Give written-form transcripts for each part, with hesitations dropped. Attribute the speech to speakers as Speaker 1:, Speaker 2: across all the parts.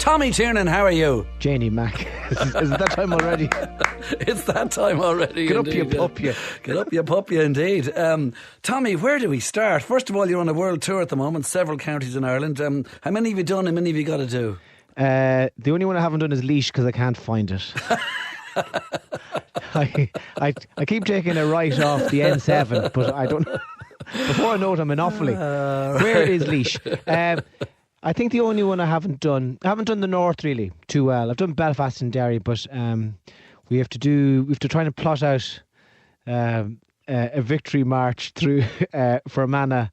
Speaker 1: Tommy Tiernan, how are you?
Speaker 2: Janie Mac. Is it that time already?
Speaker 1: It's that time already.
Speaker 2: Get
Speaker 1: indeed,
Speaker 2: up, you pup, you.
Speaker 1: Get up, you pup, you, indeed. Tommy, where do we start? First of all, you're on a world tour at the moment, several counties in Ireland. How many have you done? How many have you got to do?
Speaker 2: The only one I haven't done is Laois because I can't find it. I keep taking a right off the N7, but I don't. Before I know it, I'm in Offaly. Where is Laois? I think the only one I haven't done the north really too well. I've done Belfast and Derry, but we have to try and plot out a victory march through Fermanagh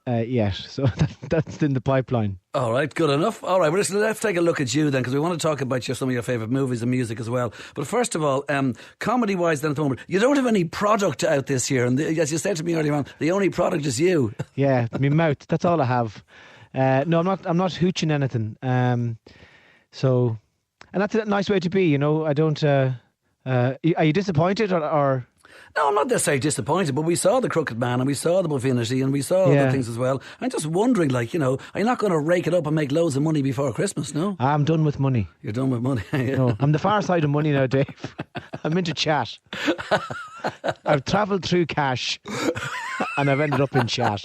Speaker 2: yet. So that's in the pipeline.
Speaker 1: All right, good enough. All right, well, let's take a look at you then, because we want to talk about some of your favourite movies and music as well. But first of all, comedy-wise then at the moment, you don't have any product out this year. And as you said to me earlier on, the only product is you. Yeah,
Speaker 2: my mouth. That's all I have. No, I'm not hooching anything. So, and that's a nice way to be, you know. I don't. Are you disappointed or?
Speaker 1: No, I'm not necessarily disappointed, but we saw The Crooked Man and we saw The Bufffinity and we saw other things as well. I'm just wondering, like, you know, are you not going to rake it up and make loads of money before Christmas, no?
Speaker 2: I'm done with money.
Speaker 1: You're done with money?
Speaker 2: No, I'm the far side of money now, Dave. I'm into chat. I've travelled through cash and I've ended up in chat.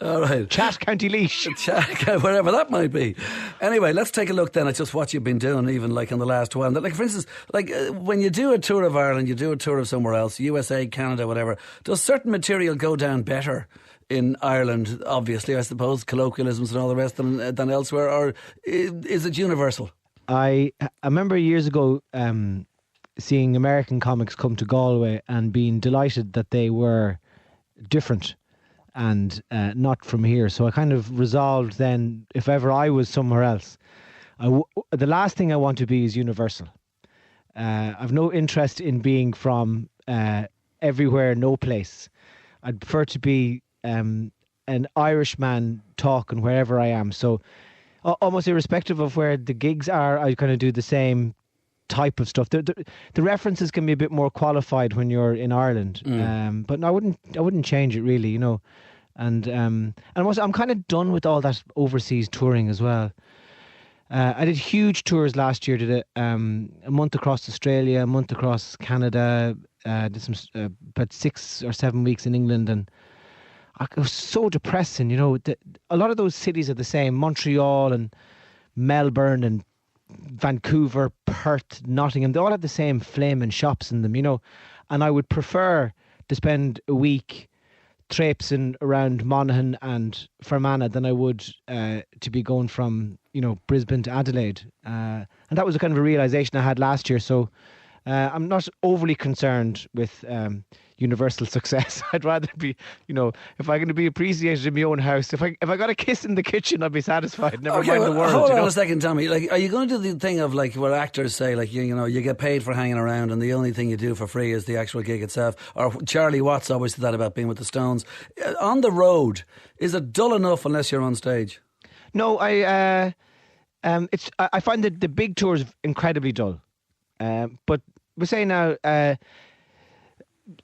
Speaker 1: All right.
Speaker 2: Chat, County Laois.
Speaker 1: Chat, wherever that might be. Anyway, let's take a look then at just what you've been doing, even like in the last while. Like, for instance, like when you do a tour of Ireland, you do a tour of somewhere else, USA, Canada, whatever, does certain material go down better in Ireland, obviously, I suppose, colloquialisms and all the rest than elsewhere, or is it universal?
Speaker 2: I remember years ago seeing American comics come to Galway and being delighted that they were different and not from here. So I kind of resolved then, if ever I was somewhere else, the last thing I want to be is universal. I've no interest in being from everywhere, no place. I'd prefer to be an Irishman talking wherever I am. So almost irrespective of where the gigs are, I kind of do the same type of stuff. The references can be a bit more qualified when you're in Ireland, but I wouldn't change it really, you know. And I'm kind of done with all that overseas touring as well. I did huge tours last year. Did a month across Australia, a month across Canada. Did some about 6 or 7 weeks in England, and it was so depressing. You know, a lot of those cities are the same: Montreal and Melbourne and Vancouver, Perth, Nottingham. They all have the same flaming shops in them, you know. And I would prefer to spend a week traipsing around Monaghan and Fermanagh than I would to be going from, you know, Brisbane to Adelaide. And that was a kind of a realisation I had last year. So I'm not overly concerned with universal success. I'd rather be, you know, if I'm going to be appreciated in my own house, if I got a kiss in the kitchen, I'd be satisfied. Never mind the world.
Speaker 1: Hold on a second, Tommy. Like, are you going to do the thing of like what actors say, like you know, you get paid for hanging around, and the only thing you do for free is the actual gig itself? Or Charlie Watts always said that about being with the Stones. On the road, is it dull enough unless you're on stage?
Speaker 2: No, I find that the big tours incredibly dull. But we're saying now,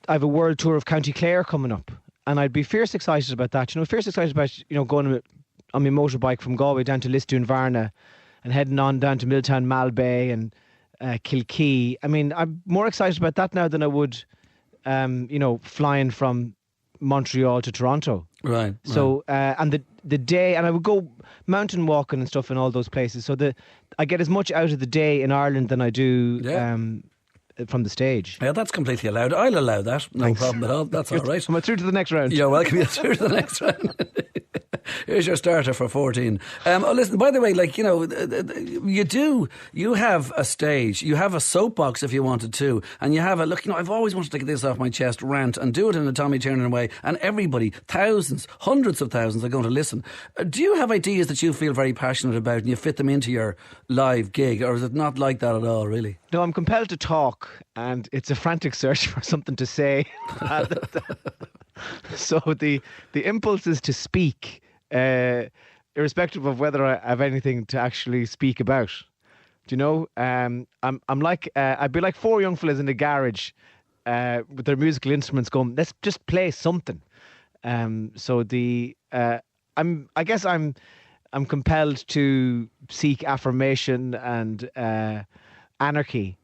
Speaker 2: I have a world tour of County Clare coming up, and I'd be fierce excited about that. You know, fierce excited about, you know, going on my motorbike from Galway down to Lisdoon Varna and heading on down to Milltown Malbay and Kilkee. I mean, I'm more excited about that now than I would, you know, flying from Montreal to Toronto.
Speaker 1: Right.
Speaker 2: So, and the day, and I would go mountain walking and stuff in all those places. So I get as much out of the day in Ireland than I do from the stage.
Speaker 1: Yeah, that's completely allowed. I'll allow that. No Thanks. Problem at all. That's all right.
Speaker 2: Am I through to the next round?
Speaker 1: You're welcome. You're through to the next round. Here's your starter for 14. Listen, by the way, like, you know, you have a stage, you have a soapbox if you wanted to, and you have a, look, you know, I've always wanted to get this off my chest, rant, and do it in a Tommy Tiernan way, and everybody, thousands, hundreds of thousands are going to listen. Do you have ideas that you feel very passionate about and you fit them into your live gig, or is it not like that at all, really?
Speaker 2: No, I'm compelled to talk, and it's a frantic search for something to say. So the impulse is to speak, irrespective of whether I have anything to actually speak about. Do you know? I'm like I'd be like four young fellas in the garage with their musical instruments going, let's just play something. I guess I'm I'm compelled to seek affirmation and anarchy.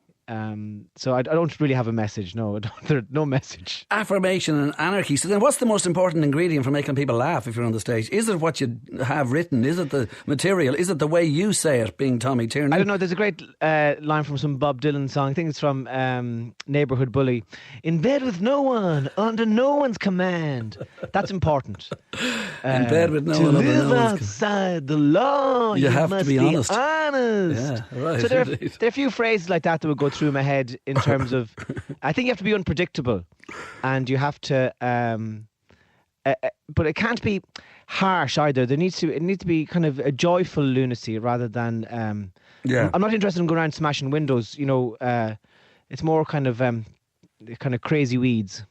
Speaker 2: So I don't really have a message. No, there's no message.
Speaker 1: Affirmation and anarchy. So then what's the most important ingredient for making people laugh if you're on the stage? Is it what you have written? Is it the material? Is it the way you say it, being Tommy Tiernan?
Speaker 2: I don't know. There's a great line from some Bob Dylan song. I think it's from Neighbourhood Bully. In bed with no one, under no one's command. That's important.
Speaker 1: In bed with no one, under no one's
Speaker 2: command. To live outside the law, you
Speaker 1: have
Speaker 2: must
Speaker 1: to be honest.
Speaker 2: Yeah,
Speaker 1: right.
Speaker 2: So there are a few phrases like that would go through my head in terms of, I think you have to be unpredictable, and you have to, but it can't be harsh either. It needs to be kind of a joyful lunacy rather than. I'm not interested in going around smashing windows. It's more kind of crazy weeds.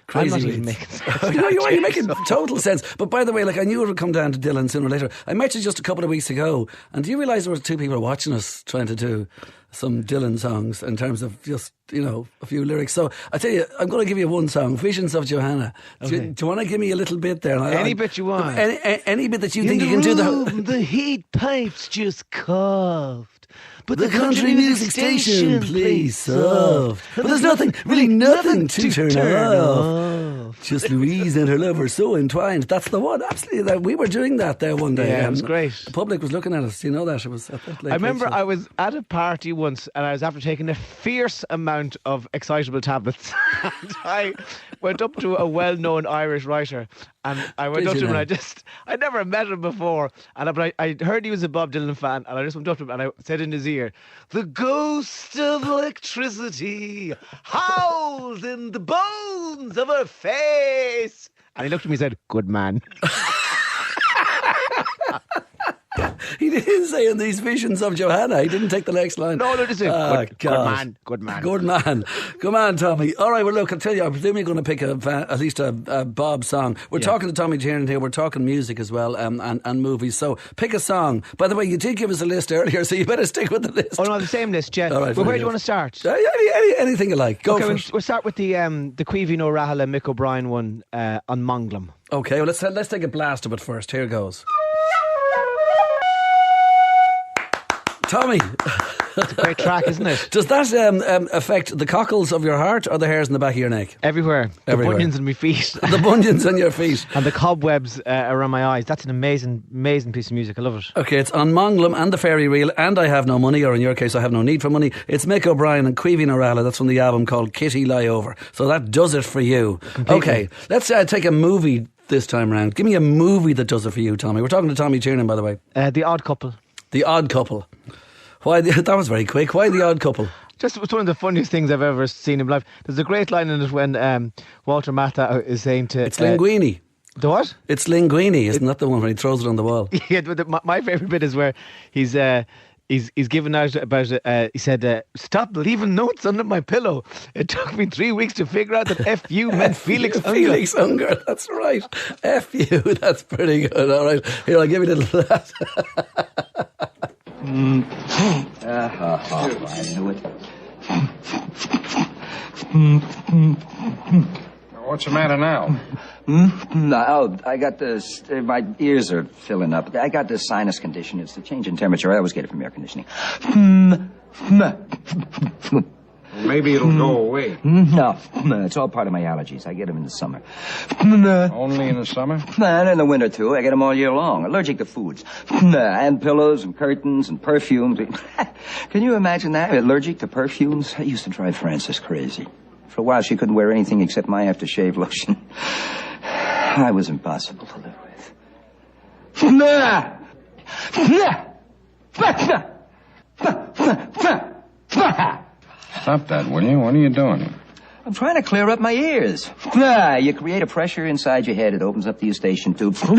Speaker 1: Crazy
Speaker 2: I'm not
Speaker 1: weeds.
Speaker 2: even making sense.
Speaker 1: No, you're making total sense. But by the way, I knew it would come down to Dylan sooner or later. I met you just a couple of weeks ago, and do you realise there were 2 people watching us trying to do some Dylan songs in terms of just, a few lyrics. So I tell you, I'm going to give you one song, Visions of Johanna.
Speaker 2: Okay.
Speaker 1: Do you want to give me a little bit there?
Speaker 2: Any bit you want.
Speaker 1: Any bit that you think you can do.
Speaker 2: The heat pipes just coughed. But
Speaker 1: the country music station plays soft. But there's nothing to turn off. Just Louise and her lover so entwined. That's the one. Absolutely. We were doing that there one day.
Speaker 2: Yeah, it was great.
Speaker 1: The public was looking at us. You know that? It was at that late.
Speaker 2: I remember I was at a party once and I was after taking a fierce amount of excitable tablets. And I went up to a well-known Irish writer and I went up to him and I'd never met him before. But I heard he was a Bob Dylan fan and I just went up to him and I said in his ear, "The ghost of electricity howls in the bones of her face." And he looked at me and said, "Good man."
Speaker 1: He didn't say in these visions of Johanna. He didn't take the next line.
Speaker 2: No, just said, good man.
Speaker 1: Good man. Come on, Tommy. All right, well, look, I'll tell you, I presume you're going to pick at least a Bob song. We're talking to Tommy Tiernan here. We're talking music as well and movies. So pick a song. By the way, you did give us a list earlier, so you better stick with the list.
Speaker 2: Oh, no, the same list, yeah.
Speaker 1: All right,
Speaker 2: well, where do you want to start?
Speaker 1: Anything you like. Go for it.
Speaker 2: We'll start with the Cuivino Rahala Mick O'Brien one on Monglam.
Speaker 1: Okay, well, let's take a blast of it first. Here goes. Tommy.
Speaker 2: It's a great track, isn't it?
Speaker 1: Does that affect the cockles of your heart or the hairs in the back of your neck?
Speaker 2: Everywhere. The bunions on my feet.
Speaker 1: The bunions on your feet.
Speaker 2: And the cobwebs around my eyes. That's an amazing piece of music. I love it.
Speaker 1: Okay, it's on Monglam and the Fairy Reel and I Have No Money, or in your case, I Have No Need for Money. It's Mick O'Brien and Cuivino Rahala. That's from the album called Kitty Lie Over. So that does it for you. Completely. Okay, let's take a movie this time round. Give me a movie that does it for you, Tommy. We're talking to Tommy Tiernan, by the way.
Speaker 2: The Odd Couple.
Speaker 1: The Odd Couple. Why? That was very quick. Why The Odd Couple?
Speaker 2: Just it's one of the funniest things I've ever seen in life. There's a great line in it when Walter Matthau is saying to...
Speaker 1: It's Linguini.
Speaker 2: The what?
Speaker 1: It's Linguini, isn't that the one when he throws it on the wall?
Speaker 2: Yeah, but my favourite bit is where he's given out about he said, "Stop leaving notes under my pillow. It took me 3 weeks to figure out that F.U. meant Felix Unger."
Speaker 1: Felix Unger, that's right. F.U., that's pretty good. All right, here, I'll give you a little of that.
Speaker 3: I knew it.
Speaker 4: What's the matter now?
Speaker 3: Oh, I got this. My ears are filling up. I got this sinus condition. It's the change in temperature. I always get it from air conditioning.
Speaker 4: Maybe it'll go away.
Speaker 3: No, it's all part of my allergies. I get them in the summer.
Speaker 4: Only in the summer?
Speaker 3: And in the winter, too. I get them all year long. Allergic to foods. And pillows and curtains and perfumes. Can you imagine that? Allergic to perfumes? I used to drive Frances crazy. For a while, she couldn't wear anything except my aftershave lotion. I was impossible to live with.
Speaker 4: Stop that, will you? What are you doing?
Speaker 3: I'm trying to clear up my ears. You create a pressure inside your head. It opens up the eustachian tube. Did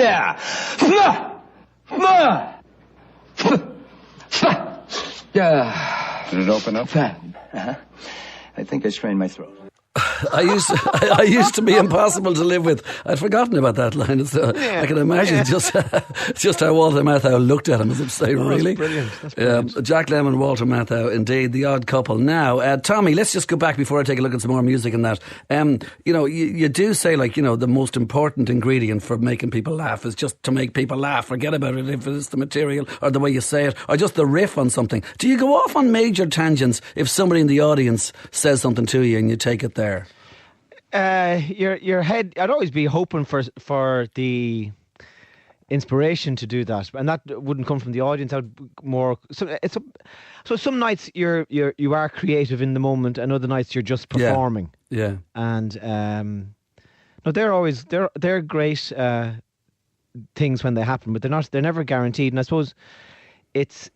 Speaker 4: it open up?
Speaker 3: Uh-huh. I think I strained my throat.
Speaker 1: I used to be impossible to live with. I'd forgotten about that line. I can imagine just how Walter Matthau looked at him as if to say, really?
Speaker 2: That's brilliant. That's brilliant.
Speaker 1: Jack Lemmon, Walter Matthau, indeed, the odd couple. Now, Tommy, let's just go back before I take a look at some more music and that. You do say, the most important ingredient for making people laugh is just to make people laugh. Forget about it if it's the material or the way you say it or just the riff on something. Do you go off on major tangents if somebody in the audience says something to you and you take it there?
Speaker 2: Your head. I'd always be hoping for the inspiration to do that, and that wouldn't come from the audience. I'd more. So some nights you are creative in the moment, and other nights you're just performing.
Speaker 1: Yeah.
Speaker 2: And no, they're great things when they happen, but they're never guaranteed. And I suppose it's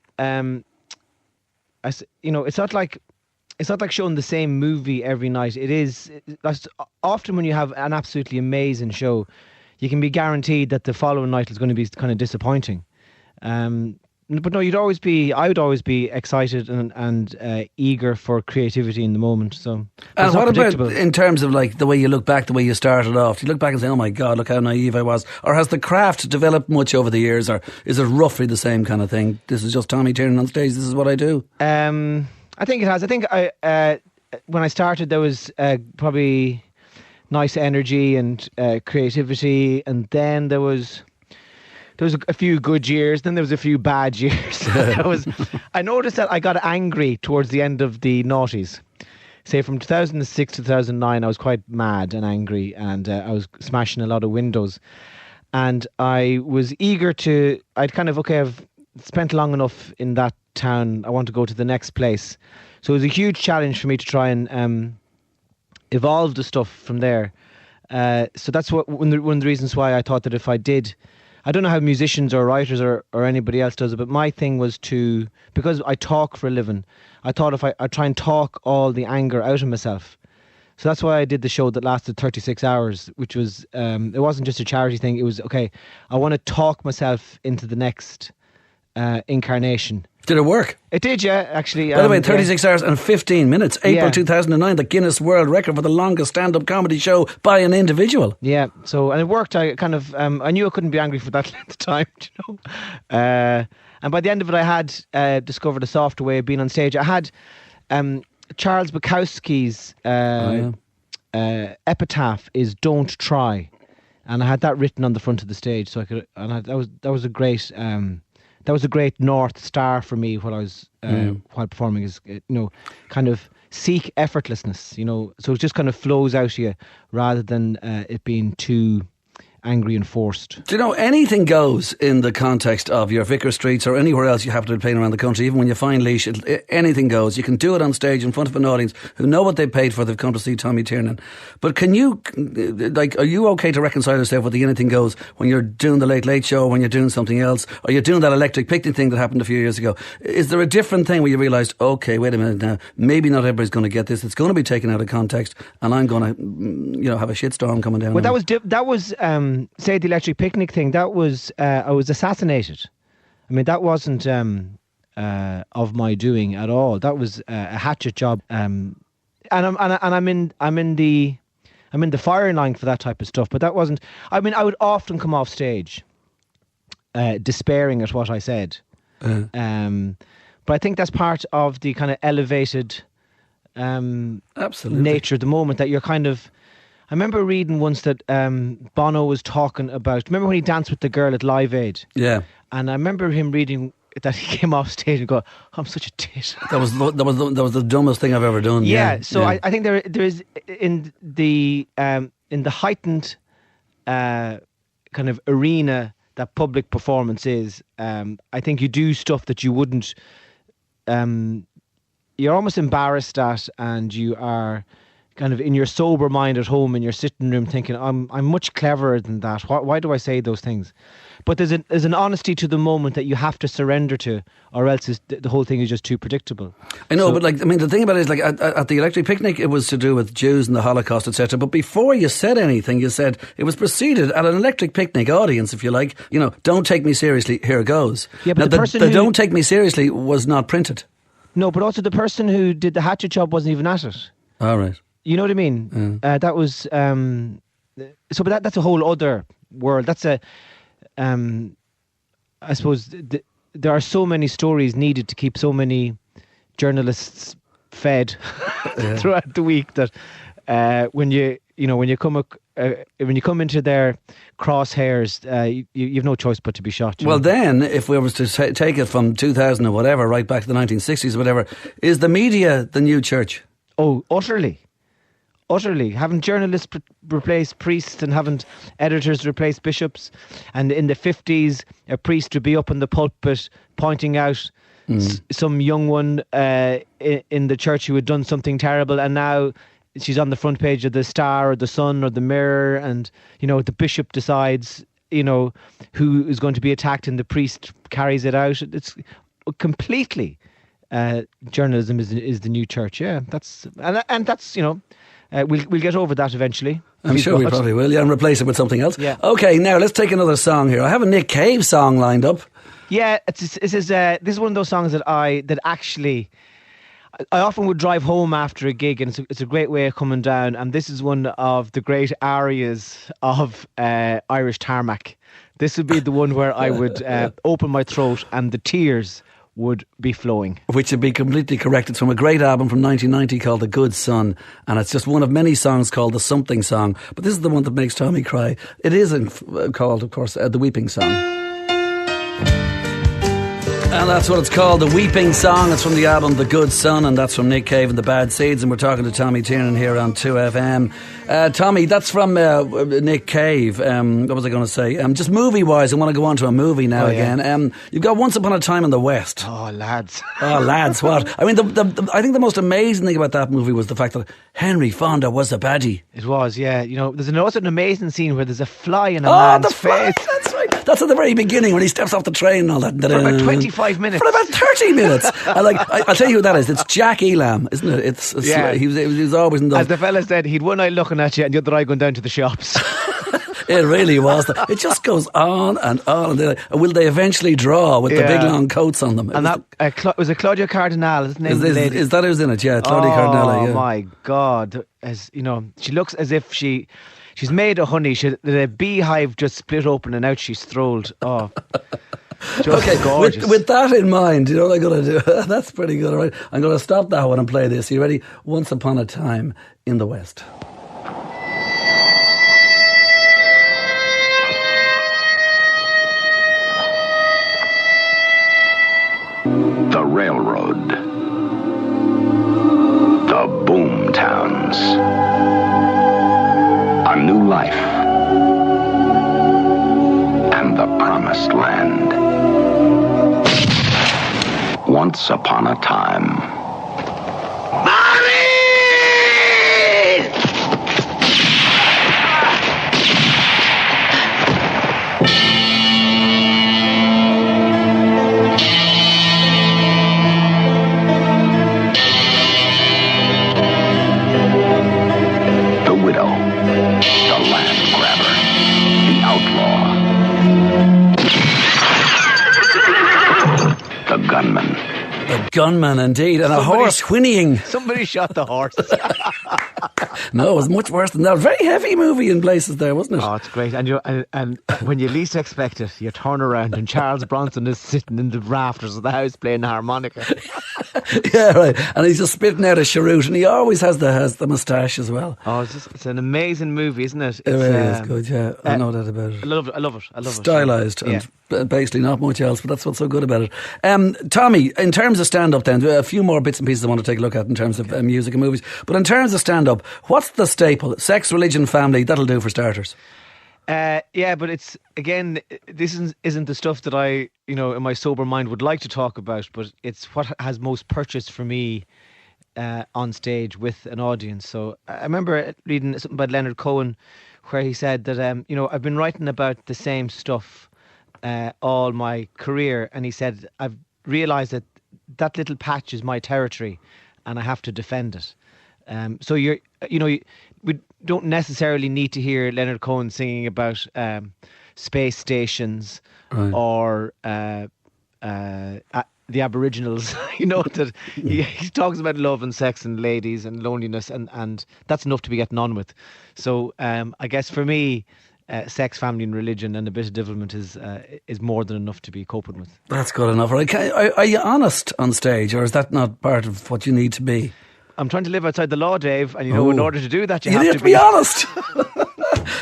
Speaker 2: it's not like showing the same movie every night. That's often when you have an absolutely amazing show, you can be guaranteed that the following night is going to be kind of disappointing. But no, I would always be excited and eager for creativity in the moment. So,
Speaker 1: and what about in terms of the way you look back, the way you started off? Do you look back and say, "Oh my God, look how naive I was"? Or has the craft developed much over the years, or is it roughly the same kind of thing? This is just Tommy Tiernan on stage. This is what I do.
Speaker 2: I think it has. I think when I started, there was probably nice energy and creativity, and then there was a few good years, then there was a few bad years. I noticed that I got angry towards the end of the noughties. Say from 2006 to 2009, I was quite mad and angry, and I was smashing a lot of windows. And I was eager to, I've spent long enough in that town, I want to go to the next place. So it was a huge challenge for me to try and evolve the stuff from there. So that's one of the reasons why I thought that if I did, I don't know how musicians or writers or anybody else does it, but my thing was because I talk for a living, I thought if I try and talk all the anger out of myself. So that's why I did the show that lasted 36 hours, which was, it wasn't just a charity thing. It was, okay, I want to talk myself into the next incarnation.
Speaker 1: Did it work?
Speaker 2: It did, yeah, actually.
Speaker 1: By the way, 36 hours and 15 minutes, April 2009, the Guinness World Record for the longest stand-up comedy show by an individual.
Speaker 2: Yeah, and it worked. I kind of, I knew I couldn't be angry for that length of time, and by the end of it, I had discovered a softer way of being on stage. I had Charles Bukowski's epitaph is "Don't Try," and I had that written on the front of the stage, so I could. And that was a great. That was a great North Star for me while I was while performing. Is kind of seek effortlessness. So it just kind of flows out of you rather than it being too angry and forced.
Speaker 1: Do you know, anything goes in the context of your Vicar Streets or anywhere else you happen to be playing around the country. Even when you find leash, anything goes. You can do it on stage in front of an audience who know what they paid for. They've come to see Tommy Tiernan. But can you, are you okay to reconcile yourself with the anything goes when you're doing the Late Late Show, when you're doing something else, or you're doing that electric picnic thing that happened a few years ago? Is there a different thing where you realised, okay, wait a minute now, maybe not everybody's going to get this. It's going to be taken out of context, and I'm going to, have a shitstorm coming down.
Speaker 2: Well, that was say the electric picnic thing. That was I was assassinated. I mean, that wasn't of my doing at all. That was a hatchet job. And I'm in the firing line for that type of stuff. But that wasn't. I mean, I would often come off stage, despairing at what I said. But I think that's part of the kind of elevated,
Speaker 1: absolutely,
Speaker 2: nature of the moment that you're kind of. I remember reading once that Bono was talking about. Remember when he danced with the girl at Live Aid?
Speaker 1: Yeah.
Speaker 2: And I remember him reading that he came off stage and go, "I'm such a tit."
Speaker 1: That was the dumbest thing I've ever done.
Speaker 2: Yeah. So I think there is in the heightened kind of arena that public performance is. I think you do stuff that you wouldn't. You're almost embarrassed at, and you are kind of in your sober mind at home in your sitting room thinking, I'm much cleverer than that. Why do I say those things? But there's an honesty to the moment that you have to surrender to, or else the whole thing is just too predictable. I know,
Speaker 1: but the thing about it is, at the electric picnic, it was to do with Jews and the Holocaust, etc. But before you said anything, you said it was preceded at an electric picnic audience, if you like. Don't take me seriously. Here goes.
Speaker 2: Yeah, but
Speaker 1: the don't take me seriously was not printed.
Speaker 2: No, but also the person who did the hatchet job wasn't even at it.
Speaker 1: All right.
Speaker 2: You know what I mean? That was but that's a whole other world. That's I suppose there are so many stories needed to keep so many journalists fed throughout the week that when you come into their crosshairs, you've no choice but to be shot.
Speaker 1: Well, then, if we was to take it from 2000 or whatever, right back to the 1960s or whatever, is the media the new church?
Speaker 2: Oh, utterly. Haven't journalists replaced priests and haven't editors replaced bishops? And in the 50s, a priest would be up in the pulpit pointing out some young one in the church who had done something terrible, and now she's on the front page of the Star or the Sun or the Mirror, and the bishop decides who is going to be attacked, and the priest carries it out. It's completely journalism is the new church. Yeah, that's we'll get over that eventually.
Speaker 1: I'm sure we probably will, and replace it with something else.
Speaker 2: Yeah.
Speaker 1: Okay, now let's take another song here. I have a Nick Cave song lined up.
Speaker 2: Yeah, this is one of those songs that I often would drive home after a gig, and it's a great way of coming down. And this is one of the great arias of Irish Tarmac. This would be the one where I would open my throat and the tears would be flowing. Which
Speaker 1: would be completely correct. It's from a great album from 1990 called The Good Son, and it's just one of many songs called The Something Song, but this is the one that makes Tommy cry. It is called, of course, The Weeping Song. And that's what it's called, The Weeping Song. It's from the album The Good Son, and that's from Nick Cave and the Bad Seeds, and we're talking to Tommy Tiernan here on 2FM. Tommy, that's from Nick Cave. What was I going to say? Just movie-wise, I want to go on to a movie now again. You've got Once Upon a Time in the West.
Speaker 2: Oh, lads.
Speaker 1: What? I mean, I think the most amazing thing about that movie was the fact that Henry Fonda was a baddie.
Speaker 2: It was, yeah. There's also an amazing scene where there's a fly in a man's face.
Speaker 1: That's right. That's at the very beginning when he steps off the train and all that.
Speaker 2: For about 25 minutes.
Speaker 1: For about 30 minutes. I'll tell you who that is. It's Jack Elam, isn't it?
Speaker 2: Yeah.
Speaker 1: He was always in those.
Speaker 2: As the fella said, he'd one eye looking at you and the other eye going down to the shops.
Speaker 1: It really was. It just goes on and on. And will they eventually draw with the big long coats on them?
Speaker 2: And that was Claudia Cardinale, isn't it?
Speaker 1: Is that who's in it? Yeah, Claudia Cardinale.
Speaker 2: Oh my God! She looks as if she's made of honey. The beehive just split open and out she strolled. Oh. Just gorgeous.
Speaker 1: With that in mind, you know what I'm going to do? That's pretty good, all right? I'm going to stop that one and play this. You ready? Once Upon a Time in the West.
Speaker 5: The railroad. The boom towns. A new life. And the promised land. Once upon a time. Mommy! The widow. The land grabber. The outlaw. The gunman.
Speaker 1: The gunman, indeed, and a horse whinnying.
Speaker 2: Somebody shot the horse.
Speaker 1: No, it was much worse than that. Very heavy movie in places there, wasn't it?
Speaker 2: Oh, it's great. And when you least expect it, you turn around and Charles Bronson is sitting in the rafters of the house playing the harmonica.
Speaker 1: Yeah, right. And he's just spitting out a cheroot, and he always has the moustache as well.
Speaker 2: Oh, it's an amazing movie, isn't it?
Speaker 1: It really is good, yeah. I know that about it.
Speaker 2: I love it.
Speaker 1: Stylised and basically not much else, but that's what's so good about it. Tommy, in terms of stand-up then, a few more bits and pieces I want to take a look at in terms of music and movies. But in terms of stand-up, what's the staple? Sex, religion, family, that'll do for starters.
Speaker 2: Yeah, but it's, again, this isn't the stuff that I, in my sober mind would like to talk about, but it's what has most purchase for me on stage with an audience. So I remember reading something about Leonard Cohen where he said that, I've been writing about the same stuff all my career, and he said, I've realised that little patch is my territory and I have to defend it. So we don't necessarily need to hear Leonard Cohen singing about space stations or the Aboriginals, that he talks about love and sex and ladies and loneliness, and that's enough to be getting on with. So I guess for me, sex, family, and religion, and a bit of devilment is more than enough to be coping with.
Speaker 1: That's good enough. Right? Are you honest on stage, or is that not part of what you need to be?
Speaker 2: I'm trying to live outside the law, Dave, and in order to do that, you
Speaker 1: have to be honest.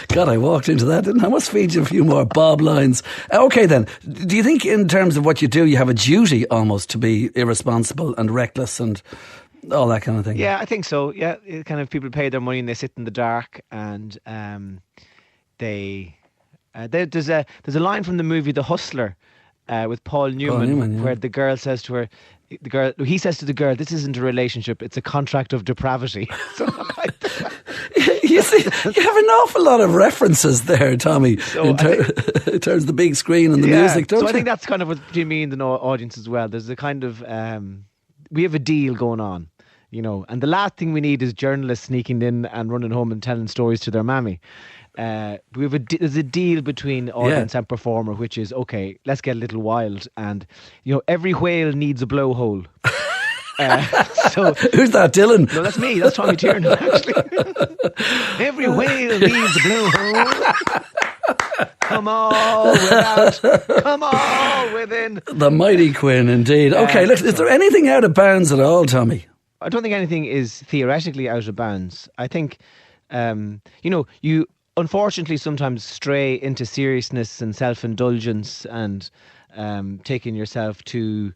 Speaker 1: God, I walked into that, didn't I? I must feed you a few more Bob lines. Okay, then. Do you think in terms of what you do, you have a duty almost to be irresponsible and reckless and all that kind of thing?
Speaker 2: Yeah, I think so. Yeah, it kind of people pay their money and they sit in the dark, and there's a line from the movie The Hustler with Paul Newman, where the girl says to her, he says to the girl, "This isn't a relationship; it's a contract of depravity." So,
Speaker 1: you see, you have an awful lot of references there, Tommy, in terms of the big screen and the music, don't you?
Speaker 2: So I think that's kind of what between me and the audience as well. There's a kind of we have a deal going on, and the last thing we need is journalists sneaking in and running home and telling stories to their mammy. There's a deal between audience and performer, which is, okay, let's get a little wild, and every whale needs a blowhole. So
Speaker 1: who's that, Dylan?
Speaker 2: No, that's me. That's Tommy Tiernan, actually. Every whale needs a blowhole. Come on within.
Speaker 1: The mighty Quinn, indeed. Okay, look, is there anything out of bounds at all, Tommy?
Speaker 2: I don't think anything is theoretically out of bounds. I think, you unfortunately sometimes stray into seriousness and self-indulgence and taking yourself too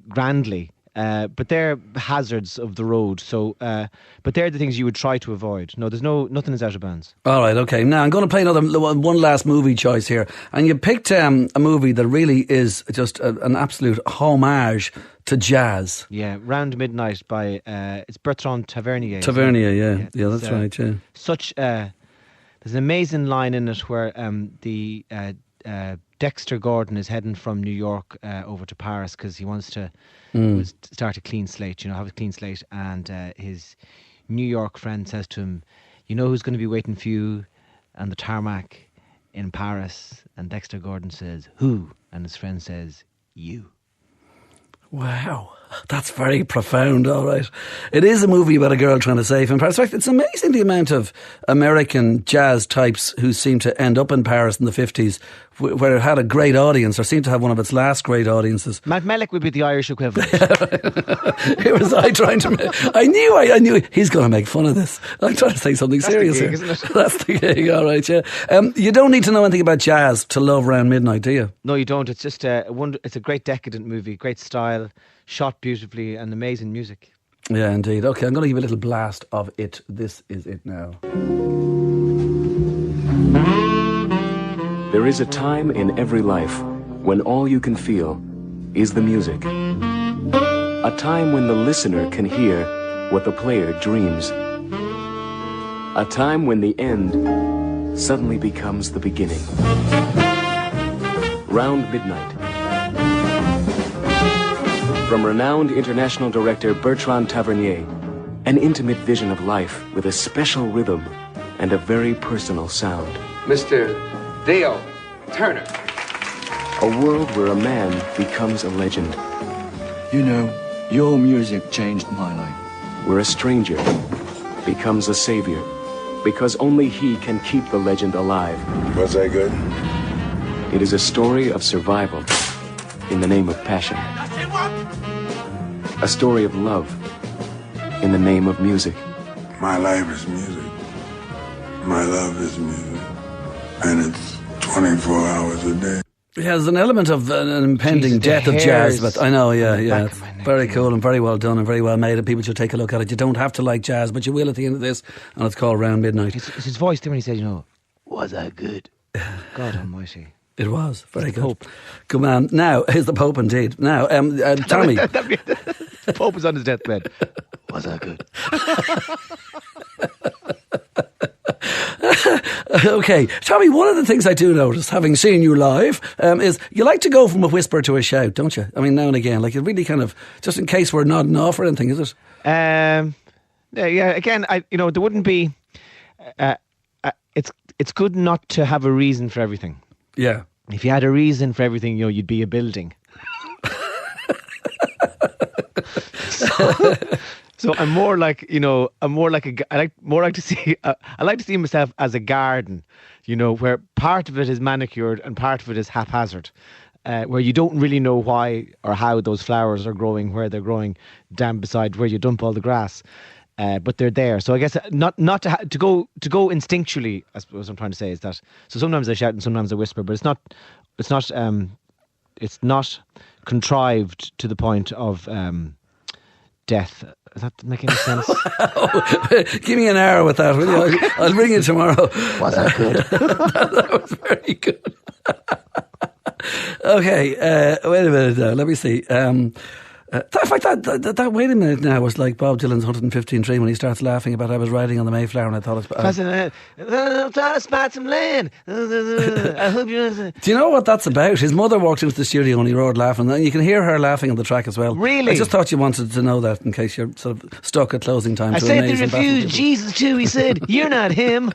Speaker 2: grandly. But they're hazards of the road. So, but they're the things you would try to avoid. No, nothing is out of bounds. All
Speaker 1: right, okay. Now I'm going to play one last movie choice here, and you picked a movie that really is just an absolute homage to jazz.
Speaker 2: Yeah, Round Midnight by it's Bertrand Tavernier.
Speaker 1: Tavernier, yeah, that's right. Yeah,
Speaker 2: such there's an amazing line in it where the Dexter Gordon is heading from New York over to Paris because he wants to start a clean slate, have a clean slate. And his New York friend says to him, "You know who's going to be waiting for you on the tarmac in Paris?" And Dexter Gordon says, "Who?" And his friend says, "You."
Speaker 1: Wow, that's very profound, all right. It is a movie about a girl trying to save him. In fact, it's amazing the amount of American jazz types who seem to end up in Paris in the 50s, where it had a great audience, or seemed to have one of its last great audiences.
Speaker 2: Matt Mellick would be the Irish equivalent.
Speaker 1: Here was I trying to... I knew he's going to make fun of this. I'm trying to say something serious here.
Speaker 2: Isn't it?
Speaker 1: That's the gig, all right, yeah. You don't need to know anything about jazz to love Round Midnight, do you?
Speaker 2: No, you don't. It's just it's a great decadent movie, great style, shot beautifully, and amazing music.
Speaker 1: Yeah, indeed. Okay, I'm going to give a little blast of it. This is it now.
Speaker 6: There is a time in every life when all you can feel is the music. A time when the listener can hear what the player dreams. A time when the end suddenly becomes the beginning. Round Midnight. From renowned international director Bertrand Tavernier, an intimate vision of life with a special rhythm and a very personal sound.
Speaker 7: Mr. Dale Turner.
Speaker 6: A world where a man becomes a legend.
Speaker 8: You know, your music changed my life.
Speaker 6: Where a stranger becomes a savior, because only he can keep the legend alive.
Speaker 9: Was I good?
Speaker 6: It is a story of survival in the name of passion. A story of love in the name of music.
Speaker 9: My life is music. My love is music. And it's 24 hours a day.
Speaker 1: It has an element of an impending death of jazz, but I know, yeah. It's very cool and very well done and very well made, and people should take a look at it. You don't have to like jazz, but you will at the end of this, and it's called Round Midnight.
Speaker 2: It's his voice there when he said, was I good? God almighty.
Speaker 1: It was very good. Pope. Good man. Now, here's the Pope indeed. Now, Tommy.
Speaker 2: The Pope is on his deathbed. Was I good?
Speaker 1: Okay, Tommy, one of the things I do notice, having seen you live, is you like to go from a whisper to a shout, don't you? I mean, now and again, like it really kind of, just in case we're nodding off or anything, is it?
Speaker 2: Yeah. Again, there wouldn't be. It's good not to have a reason for everything.
Speaker 1: Yeah.
Speaker 2: If you had a reason for everything, you'd be a building. So I'm more like, I'm more like I like to see myself as a garden, where part of it is manicured and part of it is haphazard, where you don't really know why or how those flowers are growing, where they're growing, down beside where you dump all the grass. But they're there. So I guess not to go instinctually. I suppose what I'm trying to say is that. So sometimes I shout and sometimes I whisper, but it's not contrived to the point of death. Does that make any sense?
Speaker 1: Give me an hour with that, will you? I'll bring you tomorrow.
Speaker 2: Was that good?
Speaker 1: that was very good. Okay, wait a minute now. Let me see. In fact, that wait a minute now was like Bob Dylan's 115 Tree when he starts laughing about I was riding on the Mayflower and I thought
Speaker 2: it's about some land. I hope you.
Speaker 1: Do you know what that's about? His mother walked into the studio and he roared laughing, and you can hear her laughing on the track as well.
Speaker 2: Really?
Speaker 1: I just thought you wanted to know that in case you're sort of stuck at closing time.
Speaker 2: I said they refused Jesus too. He said, "You're not him."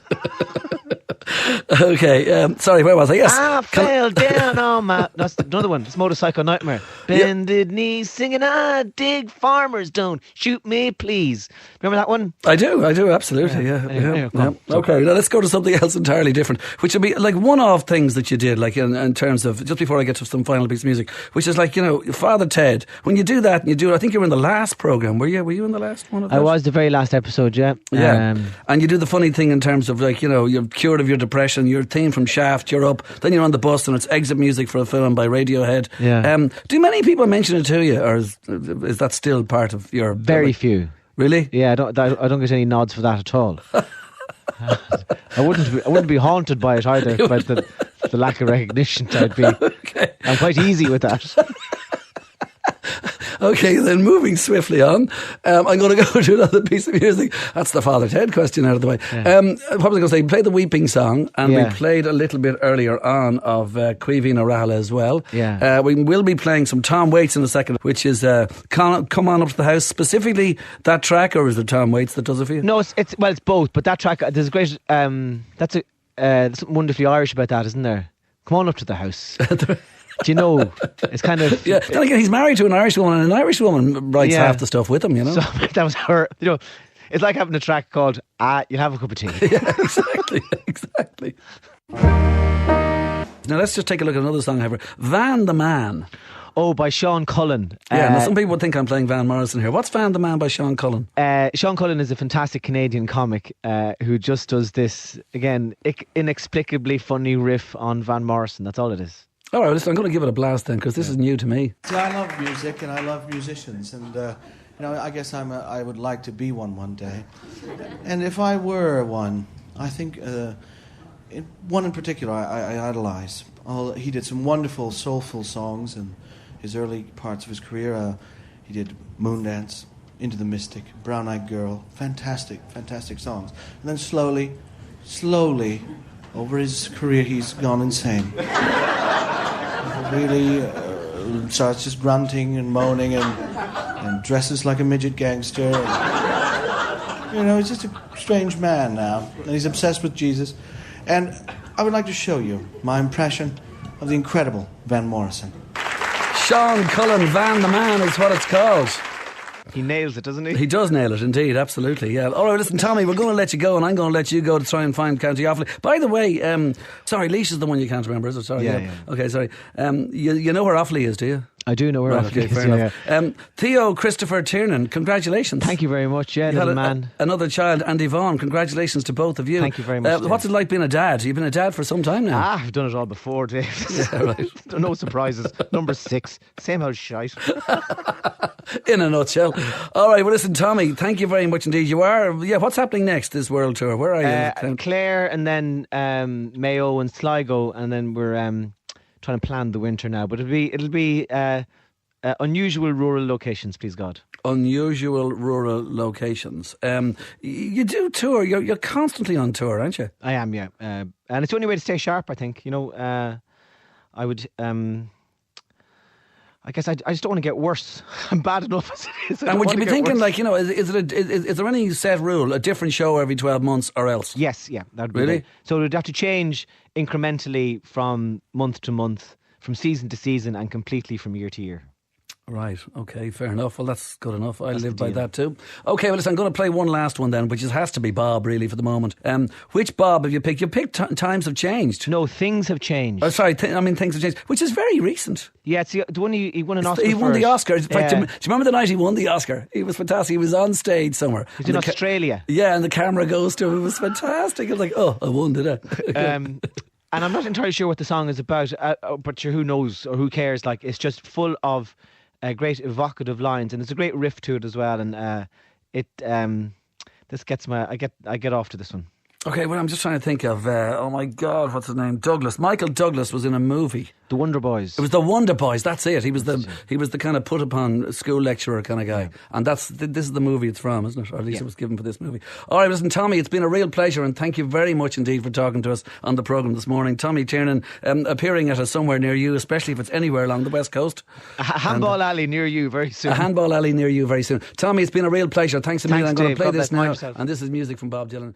Speaker 1: Okay, sorry, where was I? Yes,
Speaker 2: I fell down on my. That's another one. It's Motorcycle Nightmare. Bended knees, singing, "I dig farmers, don't shoot me, please." Remember that one?
Speaker 1: I do, absolutely, yeah.
Speaker 2: Anyway,
Speaker 1: Okay, now let's go to something else entirely different, which would be like one-off things that you did, like in terms of, just before I get to some final piece of music, which is like, Father Ted, when you do that, and you do it, I think you were in the last programme, were you in the last one of those?
Speaker 2: I was the very last episode, yeah.
Speaker 1: Yeah, and you do the funny thing in terms of like, you're cured of your depression, your theme from Shaft, you're up, then you're on the bus and it's exit music for a film by Radiohead.
Speaker 2: Yeah.
Speaker 1: Do many people mention it to you, or is that still part of your...
Speaker 2: Very few.
Speaker 1: Really?
Speaker 2: Yeah, I don't get any nods for that at all. I wouldn't be haunted by it either, by the lack of recognition.
Speaker 1: Okay.
Speaker 2: I'm quite easy with that.
Speaker 1: Okay, then moving swiftly on, I'm going to go to another piece of music. That's the Father Ted question out of the way.
Speaker 2: Yeah.
Speaker 1: I'm probably going to say, play the Weeping Song, and
Speaker 2: Yeah.
Speaker 1: we played a little bit earlier on of Cuivine O'Rahilla as well.
Speaker 2: Yeah.
Speaker 1: We will be playing some Tom Waits in a second, which is Come On Up to the House. Specifically that track, or is it Tom Waits that does it for you?
Speaker 2: No, it's both. But that track, there's a great. There's something wonderfully Irish about that, isn't there? Come on up to the house. Do you know? It's kind of...
Speaker 1: Yeah. Then again, he's married to an Irish woman, and an Irish woman writes half the stuff with him,
Speaker 2: So that was her. It's like having a track called "You'll Have a Cup of Tea."
Speaker 1: Yeah, exactly. Now let's just take a look at another song I have here. Van the Man.
Speaker 2: Oh, by Sean Cullen.
Speaker 1: Yeah, now some people would think I'm playing Van Morrison here. What's Van the Man by Sean Cullen?
Speaker 2: Sean Cullen is a fantastic Canadian comic who just does this, again, inexplicably funny riff on Van Morrison. That's all it is.
Speaker 1: All right, listen, I'm going to give it a blast then, because this is new to me.
Speaker 10: See, I love music and I love musicians, and I guess I would like to be one day. And if I were one, I think one in particular I idolize. He did some wonderful soulful songs in his early parts of his career. He did Moondance, Into the Mystic, Brown Eyed Girl, fantastic songs. And then slowly, over his career, he's gone insane. Really starts just grunting and moaning and dresses like a midget gangster. And, he's just a strange man now, and he's obsessed with Jesus. And I would like to show you my impression of the incredible Van Morrison.
Speaker 1: Sean Cullen, Van the Man is what it's called.
Speaker 2: He nails it, doesn't he?
Speaker 1: He does nail it, indeed, absolutely, yeah. All right, listen, Tommy, we're going to let you go, and I'm going to let you go to try and find County Offaly. By the way, sorry, Laois is the one you can't remember, is it? Sorry,
Speaker 2: yeah.
Speaker 1: Okay, sorry. You know where Offaly is, do you?
Speaker 2: I do know where Offaly is,
Speaker 1: fair enough. Theo Christopher Tiernan, congratulations.
Speaker 2: Thank you very much, yeah, little man.
Speaker 1: Another child, and Yvonne, congratulations to both of you.
Speaker 2: Thank you very much.
Speaker 1: What's it like being a dad? You've been a dad for some time now.
Speaker 2: I've done it all before, Dave.
Speaker 1: Yeah, right.
Speaker 2: No surprises. Number 6, same old shite.
Speaker 1: In a nutshell. All right, well listen, Tommy, thank you very much indeed. What's happening next, this world tour? Where are you?
Speaker 2: Clare, and then Mayo and Sligo, and then we're trying to plan the winter now. But it'll be unusual rural locations, please God.
Speaker 1: Unusual rural locations. You do tour. You're constantly on tour, aren't you?
Speaker 2: I am, yeah. And it's the only way to stay sharp, I think. I would... I guess I just don't want to get worse. I'm bad enough as it is.
Speaker 1: And would you be thinking, like, is there any set rule, a different show every 12 months or else?
Speaker 2: Yes, yeah. That would be
Speaker 1: really?
Speaker 2: Right. So it would have to change incrementally from month to month, from season to season, and completely from year to year.
Speaker 1: Right, okay, fair enough. Well, that's good enough. I live by that too. Okay, well, listen, I'm going to play one last one then, which has to be Bob, really, for the moment. Which Bob have you picked? You picked Times Have Changed.
Speaker 2: No, Things Have Changed.
Speaker 1: Oh, sorry, Things Have Changed, which is very recent.
Speaker 2: Yeah, it's the one he won an Oscar
Speaker 1: He won the Oscar. In fact,
Speaker 2: Yeah.
Speaker 1: do you remember the night he won the Oscar? He was fantastic. He was on stage somewhere.
Speaker 2: He's in Australia.
Speaker 1: Yeah, and the camera goes to him. It was fantastic. I was like, oh, I won, did I?
Speaker 2: And I'm not entirely sure what the song is about, but sure, who knows or who cares? Like, it's just full of great evocative lines, and there's a great riff to it as well. And this gets I get off to this one.
Speaker 1: Okay, well, I'm just trying to think of, oh my God, what's his name? Douglas. Michael Douglas was in a movie.
Speaker 2: The Wonder Boys.
Speaker 1: It was the Wonder Boys, that's it. He was the kind of put upon school lecturer kind of guy. And this is the movie it's from, isn't it? Or at least it was given for this movie. All right, listen, Tommy, it's been a real pleasure, and thank you very much indeed for talking to us on the programme this morning. Tommy Tiernan, appearing at us somewhere near you, especially if it's anywhere along the West Coast.
Speaker 2: A handball alley near you very soon.
Speaker 1: A handball alley near you very soon. Tommy, it's been a real pleasure. Thanks a million. I'm going to play this now.
Speaker 2: Yourself.
Speaker 1: And this is music from Bob Dylan.